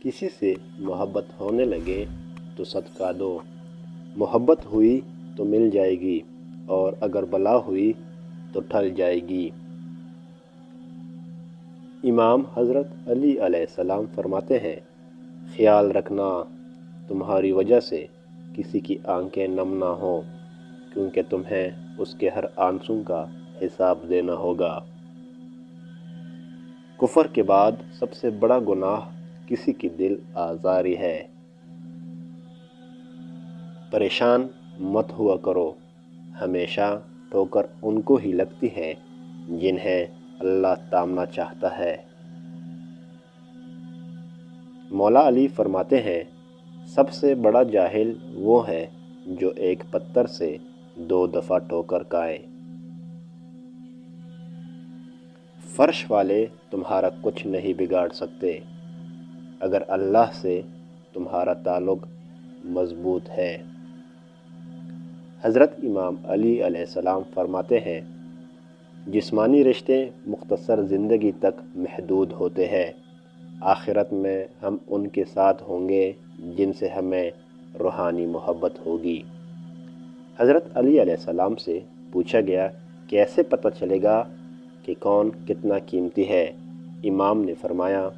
کسی سے محبت ہونے لگے تو صدقہ دو، محبت ہوئی تو مل جائے گی اور اگر بلا ہوئی تو ٹل جائے گی۔ امام حضرت علی علیہ السلام فرماتے ہیں، خیال رکھنا تمہاری وجہ سے کسی کی آنکھیں نم نہ ہوں، کیونکہ تمہیں اس کے ہر آنسوں کا حساب دینا ہوگا۔ کفر کے بعد سب سے بڑا گناہ کسی کی دل آزاری ہے۔ پریشان مت ہوا کرو، ہمیشہ ٹھوکر ان کو ہی لگتی ہے جنہیں اللہ تامنا چاہتا ہے۔ مولا علی فرماتے ہیں، سب سے بڑا جاہل وہ ہے جو ایک پتھر سے 2 دفعہ ٹھوکر کھائے۔ فرش والے تمہارا کچھ نہیں بگاڑ سکتے اگر اللہ سے تمہارا تعلق مضبوط ہے۔ حضرت امام علی علیہ السلام فرماتے ہیں، جسمانی رشتے مختصر زندگی تک محدود ہوتے ہیں، آخرت میں ہم ان کے ساتھ ہوں گے جن سے ہمیں روحانی محبت ہوگی۔ حضرت علی علیہ السلام سے پوچھا گیا، کیسے پتہ چلے گا کہ کون کتنا قیمتی ہے؟ امام نے فرمایا،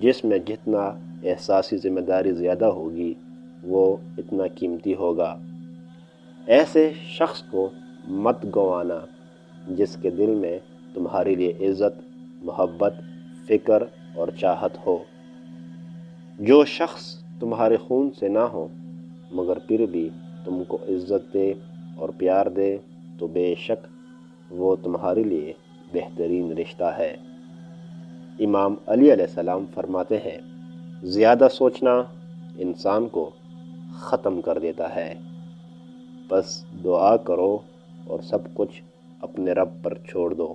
جس میں جتنا احساسی ذمہ داری زیادہ ہوگی وہ اتنا قیمتی ہوگا۔ ایسے شخص کو مت گنوانا جس کے دل میں تمہارے لیے عزت، محبت، فکر اور چاہت ہو۔ جو شخص تمہارے خون سے نہ ہو مگر پھر بھی تم کو عزت دے اور پیار دے تو بے شک وہ تمہارے لیے بہترین رشتہ ہے۔ امام علی علیہ السلام فرماتے ہیں، زیادہ سوچنا انسان کو ختم کر دیتا ہے، بس دعا کرو اور سب کچھ اپنے رب پر چھوڑ دو۔